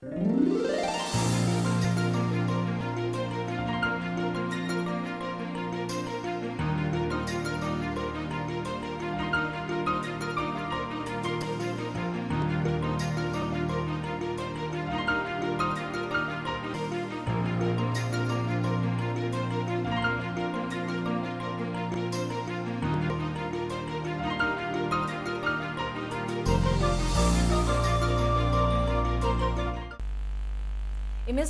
Image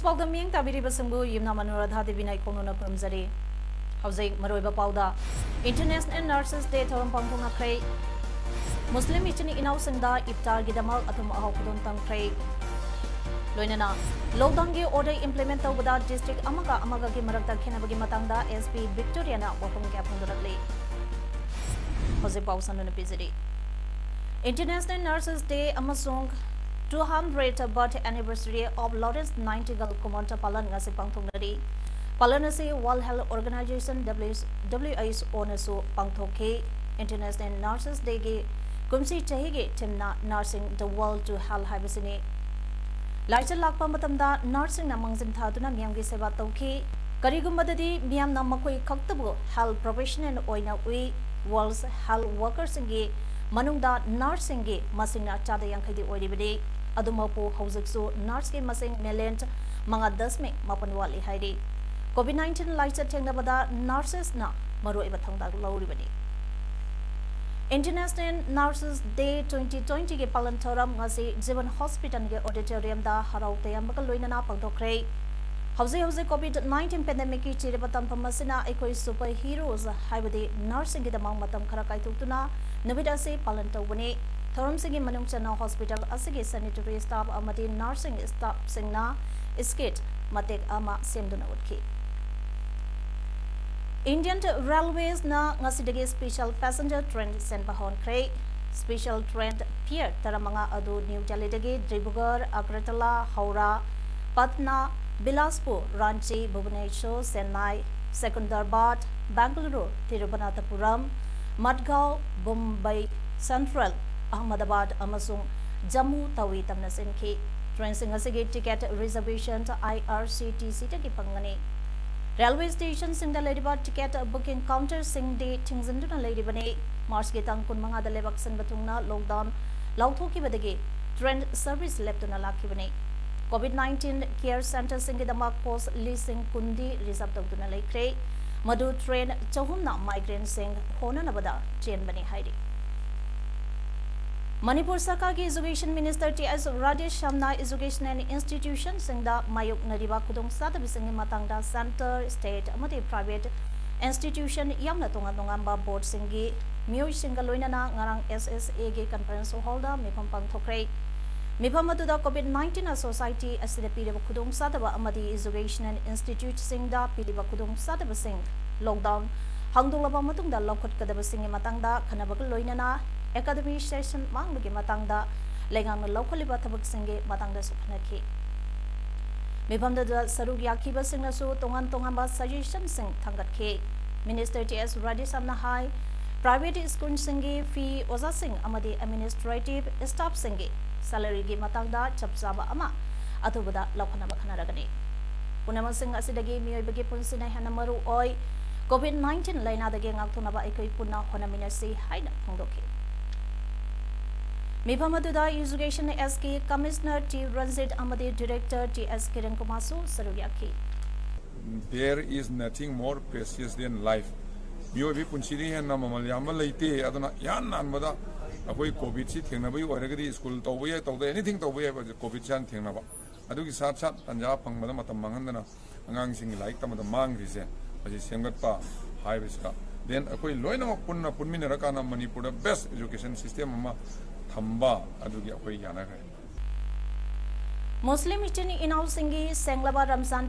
पाउदा मिंग ताबिरी बसंगु यमना मनोराधा देवी नाई कोनोना पुरमजरी हौजे मरोइबा पाउदा इंटरनेशनल नर्सेस डे थोरम पांगथोंगा ख्रै मुस्लिम इचनी इनाउ संगदा इफ्तार गिदमल अथुम अहाउ खुदों तंख्रै लोइनना लॉकडाउन के ऑर्डर इंप्लीमेंट तौबदा डिस्ट्रिक्ट अमगा की मरकता खेनबगी मतंगदा एसपी विक्टोरियाना वफम क्या फंगदरले हौजे पाउसनन पिजरी इंटरनेशनल नर्सेस डे अमसोंग 200th birth anniversary of Lawrence Nightingale Kumonta Palan ngasi pangthongnari Palan ase World Health Organization WHO nasu pangthoke International Nurses Day ge kumsi chahi ge timna nursing the world to health haibasini laisal lakpa matamda nursing na mangzim thaduna miyam ge seba tawki karigumbadadi miyam na makoi khaktabu health professional oina ui world's health workers ge manungda nursing ge masingna chada yankhadi oiribadi अदुमपो हौजकसो nurse के मसिंग मेलेंट मंगा 10 में मापन वाली हाइडी कोविड-19 लाइट थेंगनबदा नर्सेस ना मरोइबा थंगदा लौरिबनी इंटरनेशनल नर्सेस डे 2020 के पालन थोरम ngasi जीवन हॉस्पिटल के ऑडिटोरियम दा हराउ तयमक लोइनना पंगथोख्रे हौजे कोविड-19 पेंडेमिक की चिरबा तंपमसिना एकोई सुपर हीरोज हाइबदी नर्सिंग के दमंग मतम खरा काइथुक्तुना नबिदा से पालन तौबनी थोरम सिंगी मनुंग चना हॉस्पिटल असिगे सैनिटरी स्टाफ अमदी नर्सिंग स्टाफ सिंगना स्किट मतेक अमा सेमदुना उठकी इंडियन रेलवेज ना ngasidige स्पेशल पैसेंजर ट्रेन सेंबा होनख्रे स्पेशल ट्रेन पियर तरमंगा अदु न्यू दिल्ली दगे डिब्रुगढ़ अगरतला हावड़ा पटना बिलासपुर रांची भुवनेश्वर चेन्नई सेकंदराबाद बेंगलुरु तिरुवनंतपुरम मडगांव मुंबई सेंट्रल अहमदाबाद अमसुंग जम्मू तवी तमना सिनखी ट्रेन सिंग असिगे टिकेट रिजर्वेशन IRCTC तकी पंगनी रेलवे स्टेशन सिंग द लेरिबा टिकेट बुकिंग काउंटर सिंग दे थिंगजनदुना लेरिबने मार्च के तंग कुनमंगा द लेबक सन बतुंगना लॉकडाउन लाउथोकी बदगे ट्रेन सर्विस लेप्तुना लाखिबने कोविड-19 केयर सेंटर सिंग दमा पोस्ट लीसिंग कुंदी रिजर्व तौदुना लेख्रे मधु ट्रेन चहुमना माइग्रेंट सिंग होननबदा चेन बने हाइरी मणिपुर सरकार की एजुकेशन मिनिस्टर TS राजेश शामना एजुकेशन एंड इंस्टीट्यूशन सिंगदा मायुक नरिबा खुदों सादबिसिंग मतंगदा सेंटर स्टेट अमदि प्राइवेट इंस्टीट्यूशन यामना तोंगा तोंगांबा बोर्ड सिंगी मियोय सिंगा लोइनाना ngarang SSA गे कॉन्फ्रेंस हॉलदा मिफम पांगथोख्रे मिफम अदुदा कोविड-19 सोसाइटी असिदा पीरिबा खुदों सादबा अमदि एजुकेशन एंड इंस्टीट्यूट सिंगदा पीरिबा खुदों सादबा सिंग लॉकडाउन हांगदोलबा मतुंगदा लौखटकदबा सिंग मतंगदा खनबग लोइनाना एकेडमी सेशन मांगबगी मतंगदा लेगांग लौखलिबा थबक सिंगे मतंगदा सुखनखी मिफमदा सरुग याखिबा सिंगनसु तोंगान तोंगांबा सजेशन सिंग थंगतखे मिनिस्टर TS राजेश शामना हाई प्राइवेट स्कूल सिंगे फी ओजा सिंग अमदि एडमिनिस्ट्रेटिव स्टाफ सिंगे सैलरी गी मतंगदा चपचाबा अमा अथुबदा लौखनबा खनरगनी पुनम सिंग असिदगी मियोइबगी पुनसिना हना मरु ओय कोविड-19 लाइनादगे ngakthonaba ekoi punna honaminasi haina phongdokhi मिफमदुदा education SK commissioner T Ranjit Amadi Director TS Kiran Kumasu Sarugyaki There is nothing more precious than life. You be punsiri है ना ममलियामा लेते अदना यान नान बदा अकोई कोविड सी थेंना बई ओरगदी स्कूल तौबे तौदे एनीथिंग तौबे कोविड सान थेंना बा अदुगी साथ साथ पंजाब फंगबदा मतम मंगनदना अंगांग सिंग लाइक तमदा मांग रिसे अजि सेंगतपा हाइबसका देन अकोई लोइना पुन्ना पुनमिनरकाना मणिपुर बेस्ट एजुकेशन सिस्टम अमा थंबा अदुगी अकोई याना है मुस्लिम इचनी इनाउ सिंगी सेंगलबा रमजान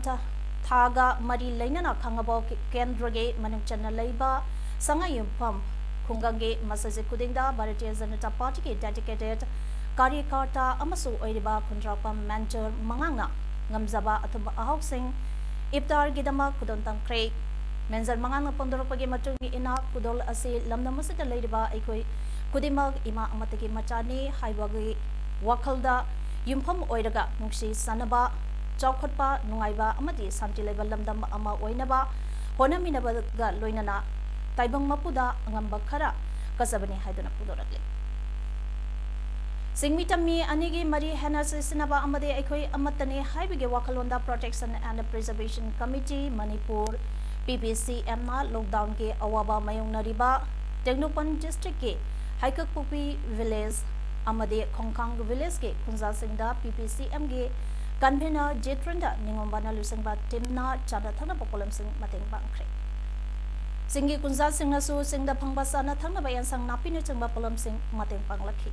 थागा मरी लेना खंगबो केंद्र के मनुंग चन्ना लेबा संगायुफम खुंगंगे मसजिद कुदिंगदा भारतीय जनता पार्टी के डेडिकेटेड कार्यकर्ता अमसु ओइरिबा खुंद्रापम mentor मंगांगा ngamjaba athum ahok sing iftar gidama kudon tangkre menjar mangang pondorpagi matungi ina kudol ase lamnamase ta leiba aikoi kudimak ima amatagi machani haibagi wakhalda ꯌꯨꯝꯐꯝ ꯑꯣꯏꯔꯒ ꯅꯨꯡꯁꯤ ꯁꯥꯟꯅꯕ ꯆꯥꯎꯈꯠꯄ ꯅꯨꯡꯉꯥꯏꯕ ꯑꯃꯗꯤ ꯁꯥꯟꯇꯤ ꯂꯩꯕ ꯂꯝꯗꯝ ꯑꯃ ꯑꯣꯏꯅꯕ ꯍꯣꯠꯅꯃꯤꯟꯅꯕꯒ ꯂꯣꯏꯅꯅ ꯇꯥꯏꯕꯪ ꯃꯄꯨꯗ ꯑꯉꯝꯕ ꯈꯔ ꯀꯠꯆꯕꯅꯤ ꯍꯥꯏꯗꯨꯅ ꯐꯣꯡꯗꯣꯔꯛꯂꯤ ꯁꯤꯡꯃꯤ ꯇꯝꯃꯤ ꯑꯅꯤꯒꯤ ꯃꯔꯤ ꯍꯦꯟꯅ ꯁꯤꯖꯤꯟꯅꯕ ꯑꯃꯗꯤ ꯑꯩꯈꯣꯏ ꯑꯃꯠꯇꯅꯤ ꯍꯥꯏꯕꯒꯤ ꯋꯥꯈꯜꯂꯣꯟꯗ ꯄ꯭ꯔꯣꯇꯦꯛꯁꯟ ꯑꯦꯟ ꯄ꯭ꯔꯤꯖꯔቬꯁꯟ ꯀꯃꯤꯇꯤ ꯃꯅꯤꯄꯨꯔ PPCMꯅ ꯂꯣꯛꯗꯥꯎꯟꯒꯤ ꯑꯋꯥꯕ ꯃꯥꯌꯣꯛꯅꯔꯤꯕ ꯇꯦꯡꯅꯧꯄꯜ ꯗꯤꯁꯇ꯭ꯔꯤꯛꯀꯤ ꯍꯩꯀꯛꯄꯣꯛꯄꯤ ꯚꯤꯂꯦꯖ ꯑꯃꯗꯤ ꯈꯣꯡꯈꯥꯡ ꯚꯤꯂꯦꯖꯀꯤ ꯈꯨꯟꯖꯥꯁꯤꯡꯗ PPCMꯒꯤ कन्वेनर जेट्रंदा निंगोंबाना लुसिंगबा टीमना चाना थंगना पोलमसिंग मतेंग बांखरे सिंगी कुंजा सिंगनासु सिंगदा फंगबा चाना थंगना बायनसंग नापिने चंगबा पोलमसिंग मतेंग बांगलखि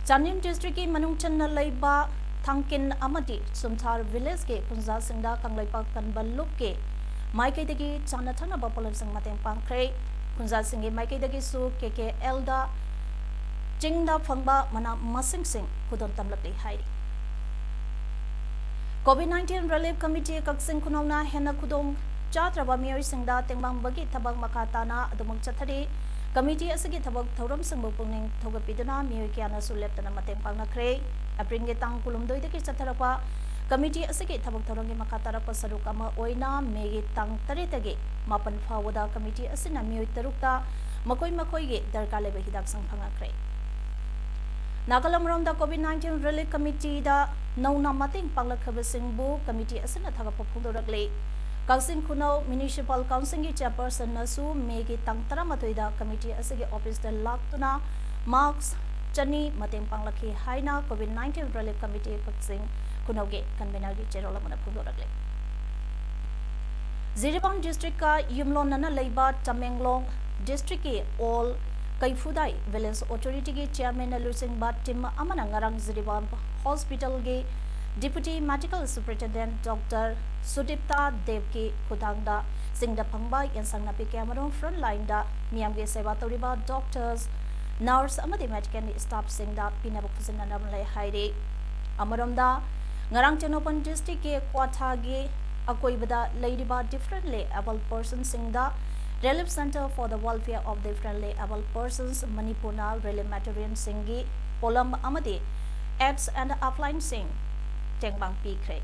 चानिम डिस्ट्रिक्ट की मनुंग चन्ना लैबा थांकिन अमदी सुमथार विलेज के कुंजा सिंगदा कंगलैपा कनबल लुक के माइकेदगी चाना थंगना पोलमसिंग मतेंग बांखरे कुंजा सिंगी माइकेदगी सु KKL दा चिंगदा फंगबा मना मसिंग सिंग खुदोन तमलकले हाइरी COVID-19 Relief Committee Kaksing Kunongna Hena Kudong Chatraba Miyoi Singda Tengbang Bagi Tabang Makatana Adumang Chathari Committee Asigi Tabak Thoram Singbo Pungning Thogapiduna Miyoi Kiana Suleptana Mateng Pangnakre Apringe Tang Kulumdoi Deki Chatharapa Committee Asigi Tabak Thorangi Makatarapa Sarukama Oina Megi Tang Taritagi Mapan Fawada Committee Asina Miyoi Tarukta Makoi Makoige Darkale Hidak Sang Pangakre Nagalamromda COVID-19 Relief Committee da Nauna Mating Panglakhabasingbu Committee Asana Thagapa Phungdorakle Kaksing Kunau Municipal Council ki Chairperson Nasu Megi Tangtara Matoida Committee Asagi Office da Laktuna Marks Chani Mating Panglakhi Haina COVID-19 Relief Committee Kaksing Kunau ge Convener ki Cherola Mana Phungdorakle Jiribam District ka Yumlon Nana Leiba Tamenglong District ki all Kaifudai Village Authority के Chairman Lusing Bat Tim Amanangarang Ziribam Hospital के Deputy Medical Superintendent Dr. Sudipta Dev के Kudangda Singda Pangba Yansang Napi Cameron Frontline da Miam के सेवा तौरिबा Doctors Nurse amadi Medical Staff Singda Pinaba Khusina Namlai Haire Amaramda Ngarang Tenopan District के Kwatha के Akoibada Ladyba Differently Able Person Singda Relief Center for the Welfare of Differently Able Persons Manipurna Relief Material Singi Polam Amadi Ads and Upline Sing Tengbang Pikre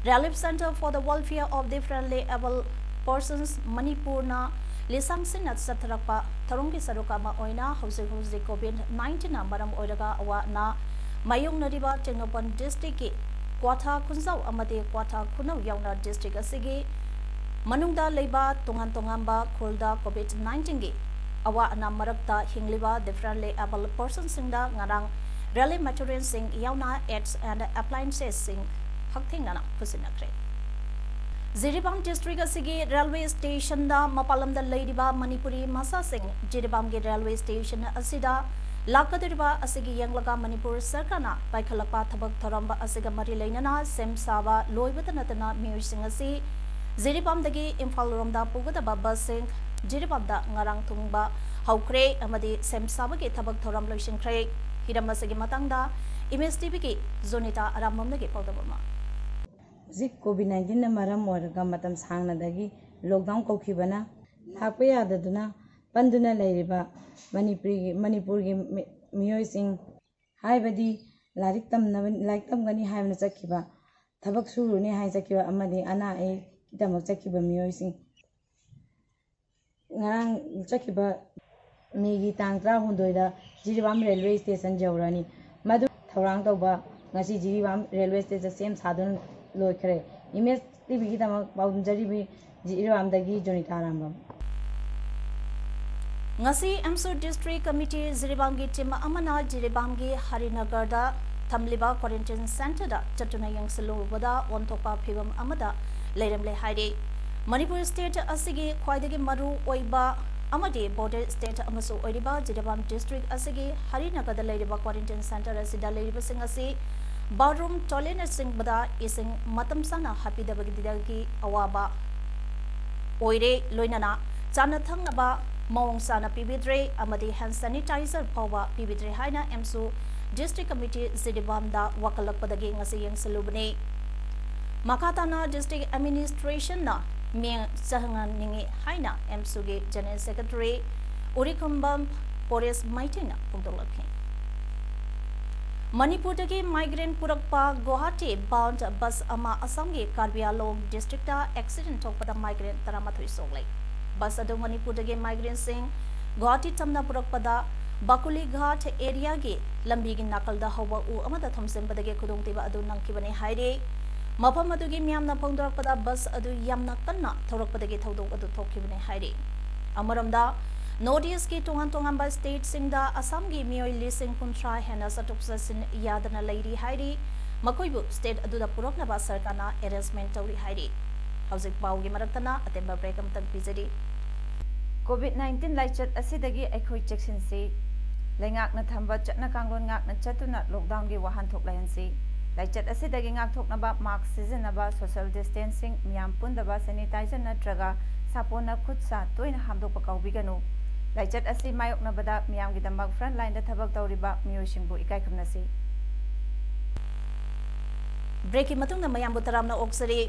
Relief Center for the Welfare of Differently Able Persons Manipurna Lisang Sinat Satrapa Tarungi Sarukama Oina Hausi COVID-19 Maram Oidaga Awa na Mayung Nadiba Tenopan District Kwatha Kunzau Amadi Kwatha Kunau Yauna District Asigi Manungda Leiba Tongan Tongamba Kulda COVID-19 gi Awa Ana Marakta Hingliba Differently Able Persons Singda Ngarang Relief Material Sing Yauna Ads and Appliances Sing Hakting Nana Kusinakre Jiribam District Asigi Railway Station da Mapalam da Leidiba Manipuri Masa Sing Jiribam gi Railway Station Asida Lakadiriba Asigi Yanglaga Manipur Sarkana Paikalapa Thabak Thoramba Asiga Mari Lainana Sem Saba Loibatanatana Mursing Asi Jiribam dagi Imphal Romda Pugadaba Busing Jiribam da Ngarang Tungba Haukre Amadi Sem Sabagi Tabak Thoram Loishin Craig Hiramasagi Matangda Image TV ki Zonita Aramamdagi Podabama Zik COVID-19 na maram warga matam sangna dagi lockdown kokibana Lakpaya daduna Panduna Lairiba Manipur gi Miyoi Sing Haibadi Laiktam Gani Haivna Chakiba Tabak Suruni Hai Chakiba Amadi Ana e Damak Chakiba Miyoi Sing Ngarang Chakiba Megi Tangtra Hundoida Jiribam Railway Station Jaurani Madu Thorang Tauba Ngasi Jiribam Railway Station Same Sadun Loikre Image TV ki Damak Baudun Jaribi Jiribam Dagi Jonita Rambam Ngasi Amsu District Committee Jiribam gi Tim Amana Jiribam gi Harinagar da Tamliba Quarantine Center da Chatuna Yang Salubada Ontopa Pibam Amada Leremle Haide Manipur State Asigi Kwaidagi Maru Oiba Amadi Border State Amasu Oiba Jiribam District Asigi Harinagar da Ladiba Quarantine Center Asida Ladiba Singasi Bathroom Toilet Sing Bada Ising Matam Sana Happy Dabagi Awaba Oire Loinana Chanathang Aba Mong Sana Pibidre Amadi Hand Sanitizer Power Pibidre Haina Emsu District Committee Jiribam da Wakalakpadagi Ngasi Yang Salubani Makatana District Administration na Ming Sahangan Ningi Haina Emsugi General Secretary Urikumbam Boris Maitina Pungdolaki Manipur migrant पुरक्पा Guwahati bound bus अमा असम के Karbi Anglong district accident थोकपदा migrant 13 सोक्लै bus अदु Manipur migrant सिंह गुवाहाटी तमना पुरक्पदा बाकुली घाट एरिया के लंबी की नाकलदा हवा उ अमदा थमसेंबदगे खुदोंतिबा अदु नंकिबने हाइरे मफम अदुगी मियामना फोंदरकपदा बस अदु यामना कन्ना थौरकपदगे थौदोक अदु थोखिबने हाइरे अमरमदा नॉर्थ ईस्ट की तोंगान स्टेट सिंगदा असम की मियोय लिसिंग कुंथ्रा हेना सटुक ससिन यादना लैरी हाइरे मकोइबु स्टेट अदुदा पुरकनबा सरकारना अरेंजमेंट तौरी हाइरे हौजिक पाउगी मरक्तना अतेंबा ब्रेक अमतक पिजरी COVID-19 लाइचत असिदगी अखोई चेक्सिनसी लैंगाकना थंबा चटना कांगलोन गाकना चतुना लॉकडाउन की वाहन थोकलायनसी लाइचत असिदगी गाक थोकनबा मास्क सिजनबा सोशल डिस्टेंसिंग मियाम पुंदबा सैनिटाइजर नत्रगा सापोना खुदसा तोइना हामदोक पकाउबिगनु लाइचत असि मायोकनबदा मियाम की दंबाक फ्रंट लाइन दा थबक तौरिबा मियोसिंगबु इकाइखमनसी ब्रेक मतुंग मयाम बुतरामना ओक्सरी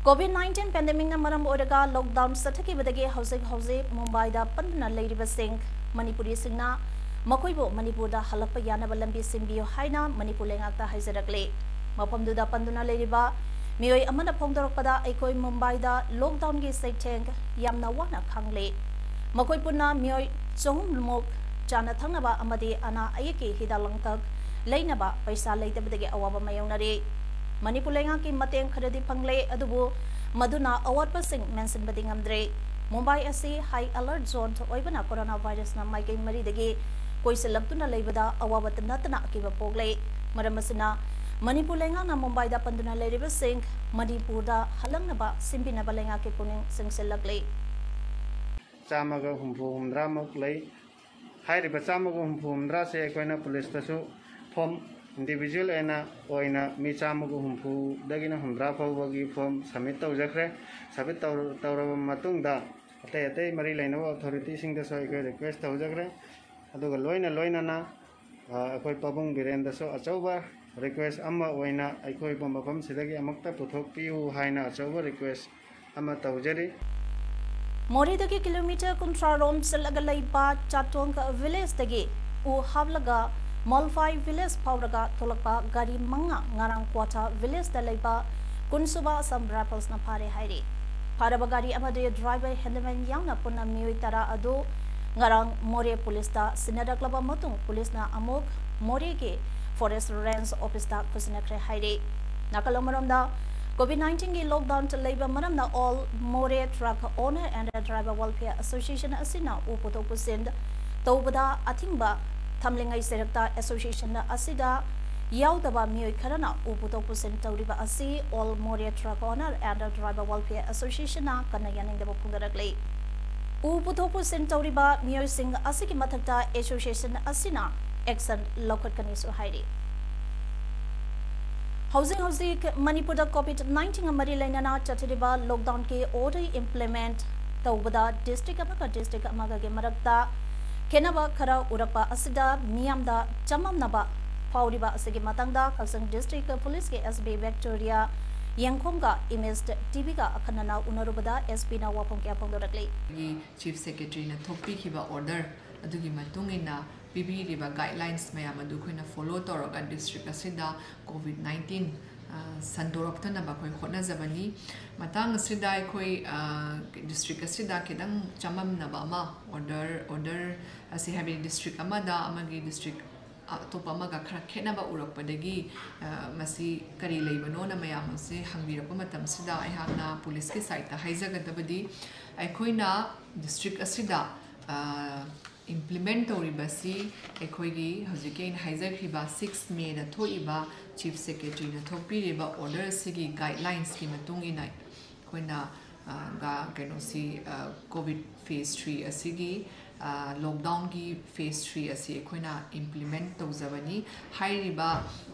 COVID-19 पेंडेमिक मरम ओरगा लॉकडाउन सथकिबदगे हौजिक मुंबई दा पंदना लेरिबा सिंह मणिपुरी सिंहना मखोइबो मणिपुर दा हलक्पा यानबा लंबी सिंबियो हाइना मणिपुर लेंगाकता हाइजरकले मफमदुदा पंदुना लेरिबा मियोय अमना फोंदरकपदा अखोइ मुंबई दा लॉकडाउन की सैथेंग यामना वाना खांगले मखोइ पुना मियोय चहुममुक चाना थंगनबा अमदि अना अयके हिदा लंगतक लेनबा पैसा लेतबदगे अवाबा मायोंगनरे मणिपुर लेंगा की मतेंग खरदी फंगले अदुबु मदुना अवार्डपसिंग मेंशन बदिंगमद्रे मुंबई असी हाई अलर्ट जोन ओइबना कोरोना वायरस ना माइकै मरीदगे कोइसलक्तुना लेबदा अवाबत नतना अकिबा पोगले मरमसना मणिपुर लेंगा ना मुंबई दा पंदुना लेरिबा सिंह मणिपुर दा हलंगनबा सिंबिनबा लेंगा के पुनिंग सिंगसेलकले चामगा हुमफु हुमद्रा मकलै हाइरिबा चामगा हुमफु हुमद्रा से अखोइना पुलिस तसु फॉर्म इंडिविजुअल एना ओइना मी चामगा हुमफु दगिना हुमद्रा फावबगी फॉर्म सबमिट तौजख्रे सबमिट तौरब मतुंगदा अतै अतै मरी लैनबा अथॉरिटी सिंग दसो अखोइ रिक्वेस्ट तौजख्रे अदुगा लोइना अखोइ पबुंग बिरेंदसो अचौबा रिक्वेस्ट अमा ओइना अखोइ मफम सिदगी अमक्ता पुथोकपियु हाइना अचौबा रिक्वेस्ट अमा तौजरी मोरेदगी किलोमीटर 13 रोम चलगा लैबा चाटोंग विलेज दगी उ हाबलगा मॉलफाई विलेज फावरगा थोलकपा गाड़ी मंगा ngarang क्वाटा विलेज दा लैबा कुनसुबा असम राइफल्स ना फारे हाइरे फारबा गाड़ी अमदे ड्राइवर हैंडमैन यावना पुना मियोय तरा अदो ngarang मोरे पुलिस दा सिनादकलबा मतुंग पुलिस ना अमुक मोरे के फॉरेस्ट रेंज ऑफिस दा खुसनखरे हाइरे नाकलमरमदा COVID-19 की लॉकडाउन चलैबा मरमना all Moreh truck owner and driver welfare association असिना उपुतो पुसिंद तौबदा अथिंबा थमलिंगै सेरक्ता एसोसिएशन असिदा याउदबा मियोय खरना उपुतो पुसिन तौरिबा असि all Moreh truck owner and driver welfare association कन्ना यानिंगदबा फुंगरकले उपुतो पुसिन तौरिबा मियोय सिंग असि की मथक्ता एसोसिएशन असिना एक्शन लौखटकनी सु हाइरे हौजिक मणिपुर COVID-19 मरी लेना चथरिबा लॉकडाउन के ऑर्डर इंप्लीमेंट तौबदा डिस्ट्रिक्ट के मरक्ता खेनबा खरा उरपा असिदा मियामदा चममनबा फाउरिबा असिगे मतंगदा कक्संग डिस्ट्रिक्ट पुलिस के एसबी विक्टोरिया यंगखोंगा इमेज टीवी का अखनना उनरुबदा एसपी ना वाफों के अपोंदरकले चीफ सेक्रेटरी ने थोपीखिबा ऑर्डर अदुगी मतुंगिना पिबीरिबा गाइडलाइंस मयाम अदु खोइना फॉलो तौरगा डिस्ट्रिक्ट असिदा COVID-19 संदोरक्तनबा खोइ होटनाजबनी मतंग असिदा खोइ डिस्ट्रिक्ट असिदा केदंग चममनबा मा ऑर्डर असि हैबि डिस्ट्रिक्ट अमदा अमगी डिस्ट्रिक्ट अतोपा अमगा खरा खेनबा उरकपदगी मसी करी लेबनो न मयाम से हंगबिरप मतमसिदा अहाना पुलिस के साइट हाइजगदबदी अखोइना डिस्ट्रिक्ट असिदा implement तौरिबसी अखोइगी हजिके हाइजखिबा 6 मे दा थोइबा चीफ सेक्रेटरी ना थोपीरिबा ऑर्डर सिगी गाइडलाइंस की मतुंगिना खोइना गा कैनोसी कोविड फेज 3 असिगी लॉकडाउन की फेज 3 असी अखोइना इंप्लीमेंट तौजबनी हाइरिबा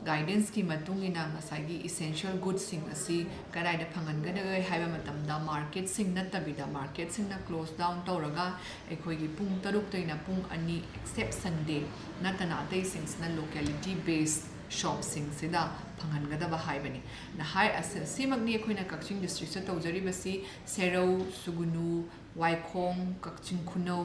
गाइडेंस की मतुंगिना मसागी इसेंशियल गुड्स सिंग असी कदाइदा फंगनगदगै हाइबा मतमदा मार्केट सिंग नतबिदा मार्केट सिंग ना क्लोज डाउन तौरगा अखोइगी पुंग तरुक तैना पुंग अनि एक्सेप्ट संडे नतना अतै सिंग्सना लोकेलिटी बेस्ड शॉप सिंग सिदा फंगनगदबा हाइबनी ना हाइ सिमगनी अखोइना कक्चिंग डिस्ट्रिक्ट से तौजरिबसी सेरौ सुगुनु वाइखोंग Kakching खुनौ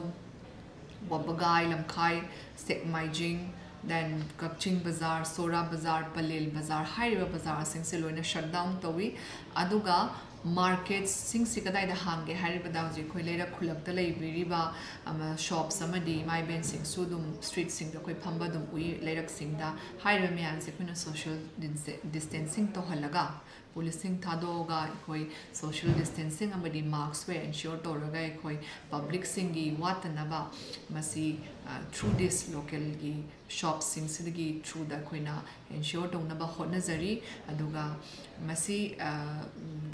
Wabagai, Lamkai, Sekmaijing, then Kakching Bazaar, Sora Bazaar, Palel Bazaar, Hairiba Bazaar sing se loina shutdown tawi aduga markets sing sikadai da hange Hairiba ji khoi leira khulak ta lei biriba ama shops amadi mai ben sing sudum street sing da khoi phamba dum ui leirak sing da Hairiba mian se khuna social distancing to halaga policing tadoga khoi social distancing amadi marks we ensure to raga khoi public singi watanaba masi through this local gi shops sing sidigi through da khoina ensure to naba hotna zari aduga masi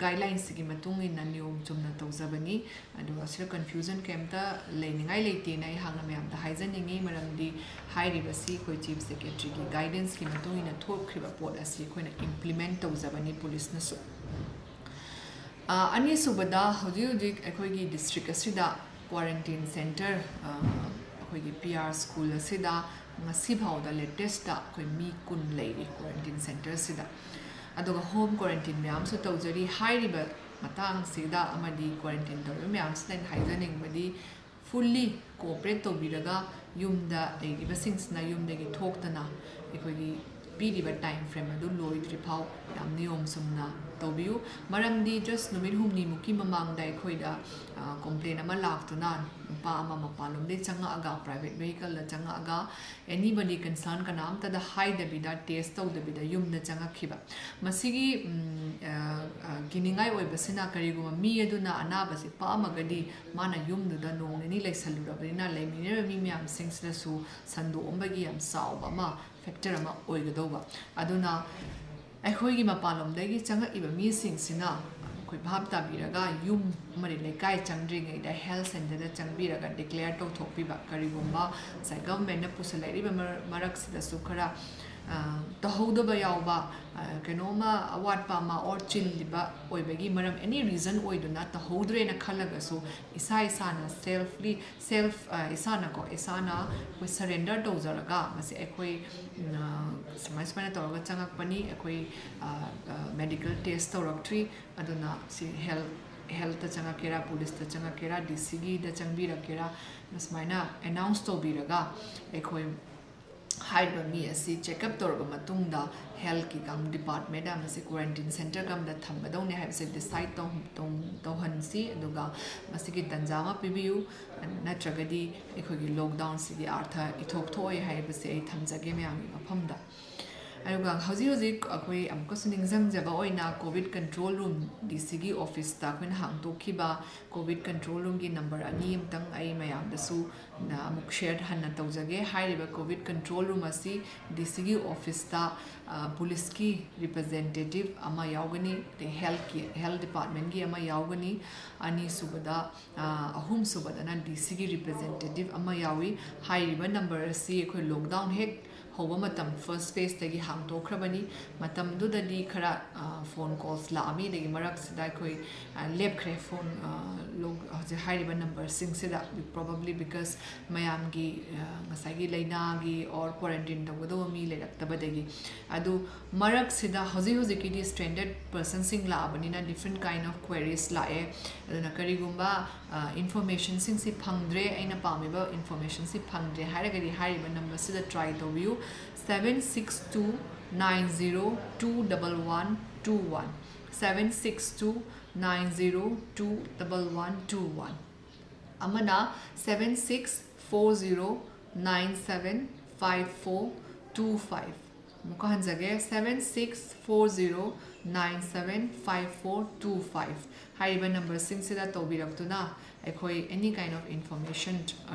guidelines gi matung in niyom chumna tawjabani aduga sira confusion kemta leiningai leite nai hangna myam da haijaningi maramdi hairibasi khoi chief secretary gi guidance gi matung in thokriba pot asi khoina implement tawjabani police na so ani subada hoji ekhoi gi district asida quarantine center ekhoi gi PR school asida ngasi bhawda latest da khoi mi kun leiri quarantine center sida aduga home quarantine myam so tawjari hairiba matang sida amadi quarantine tawri myam sden haijaning badi fully cooperate to biraga yumda leiriba singsna yumda gi thoktana ekhoi gi piriba time frame adu loidri phau yam niyom sumna tawbiu maramdi just numit humni muki mamang dai khoida complain ama laktuna pa ama mapalom de changa aga private vehicle la changa aga anybody concerned kanam ta da hide the bida test to the bida yum na changa khiba masigi giningai oi basina kariguma mi aduna anaba se pa amagadi mana yum nu da nong ni laisalura bina laimine mi myam singsla su sandu ombagi am sauba ma factor ama oigadoba aduna akhoi gi mapalom dagi changa iba mi singsina khoi bhab ta biraga yum mari lekai changring da health center da changbiraga declare to thokpiba karigumba sai government na pusalai riba marak sida sukhara tahoudaba yauba kenoma award pa ma or chill liba oibagi maram any reason oiduna tahoudre na khalaga so isa na self isana ko isana we surrender to zaraga mase ekhoi samai spana toraga changak pani ekhoi medical test torak aduna si health ta changa kera police ta changa kera DCG da changbira kera masmaina announce to biraga ekhoi hide me asi check up torba matungda health ki kam department am se quarantine center kam da thambadong ne have se decide to hansi aduga masigi tanjama pibiu natragadi ekhoi lockdown sigi artha ithok thoi haiba se thamjage me ami mafamda aruga hoji akoi amko suning jaba oina covid control room DCG office ta khin hang to khiba covid control room gi number ani amtang ai mayam da su na amuk share hanna tawjage hairiba covid control room asi DCG office ta police ki representative ama yaugani the health department gi ama yaugani ani subada ahum subada na DCG representative ama yawi hairiba number asi khoi lockdown hek hoba matam first phase tagi hang to khrabani matam du da di khara phone calls la ami degi marak sida khoi lab khre phone log je hairiba number sing sida probably because mayam gi ngasai gi laina gi or quarantine da mi le rakta degi adu marak sida hoji ki di stranded person sing la abani na different kind of queries la e aduna kari gumba information sing si phangdre aina pamiba information si phangdre hairagari hairiba number sida try to view 762902121 762902121 amana 7640975425 mukahanjage 7640975425 hairiba number sing sida tobirak ekhoi any kind of information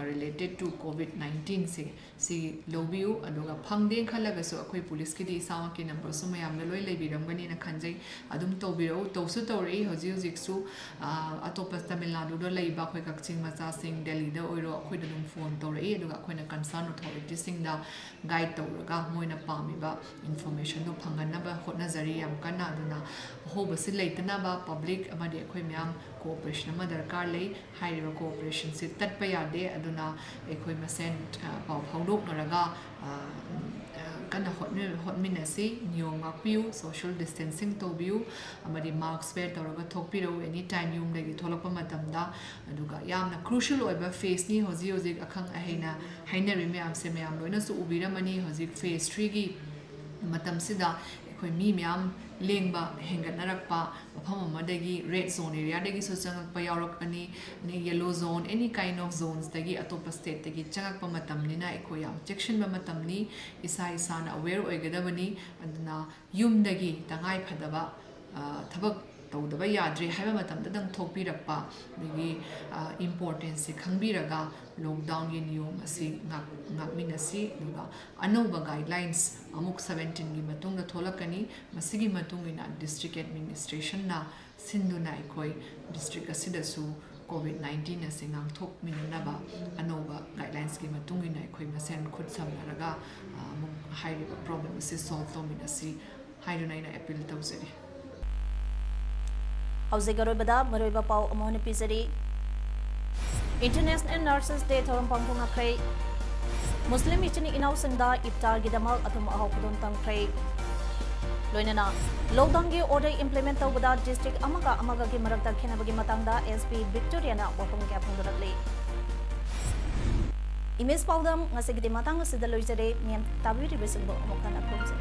related to COVID-19 si lobiu aduga phangde khalaga so ekhoi police ki di sawa ki number so mayam na loi leibiramgani na khanjai adum tobiro tosu tori hoji su atopa Tamil Nadu do leiba khoi kakching macha sing Delhi da oiro ekhoi dum phone tori aduga ekhoi na concern authority sing da guide toraga moina pamiba information do phangana ba hotna jari yam kana aduna hoba si leitana ba public amadi ekhoi myam cooperation अमा दरकार ले हाइरिबा cooperation से तत्प यादे अदुना एखोय मसेन पाव फाउदोकनरगा कन्ना हॉटमिनसी नियम गापियु social distancing तोबियु अमदि मास्क वेयर तौरगा थोकपिरो एनी टाइम यूम दगी थोलकपा मतमदा अदुगा यामना क्रूशियल ओइबा फेस नि होजि होजि अखंग अहेना हाइनरि मैम से मैम लोइना सु उबिरमनी होजि फेस 3 गी मतम सिदा एखोय मी मैम लेंबा हेंगनरकपा मफम अमदगी रेड जोन एरिया दगी सु चंगकपा यावरकनी ने yellow zone any kind of zones दगी अतोप स्टेट दगी चंगकपा मतमनिना एखोय याम चेक्शन बा मतमनी इसा इसाना अवेयर ओइगदबनी अदना युम दगी तंगाई फदबा थबक तौदबा याद्रे हाइबा मतमदा दंग थोकपिरकपा दगी इंपोर्टेंस से खंगबिरगा लॉकडाउन ये नियम असी नाकमिनसी दुगा अनौबा गाइडलाइंस अमुक 17 गी मतुंग थोलकनी मसिगी मतुंगिना डिस्ट्रिक्ट एडमिनिस्ट्रेशन ना सिंधुना एखोय डिस्ट्रिक्ट असिदसु कोविड-19 असे ngang मिननबा अनौबा गाइडलाइंस की मतुंगिना एखोय मसेन खुद समनरगा अमुक हाइरिबा प्रॉब्लम से सॉल्व तोमिनसी हाइरुनाइना अपील तौजरी हौजिगरोबदा मरोइबा पाउ अमोन पिजरी इंटरनेशनल नर्सेस डे थोरम पांगथोंगाख्रै मुस्लिम इचनी इनाउ संगदा इफ्तार गिदमल अथुम अहाउ खुदोन तंगख्रै लोइनना लॉकडाउन गे ऑर्डर इंप्लीमेंट तौबदा डिस्ट्रिक्ट अमगा गे मरकता खेनबगी मतंगदा एसपी विक्टोरियाना वफम के फोंदरकले image पाउदम ngasi gidi matang sida loijare niam tabiri besingbo amokana khumse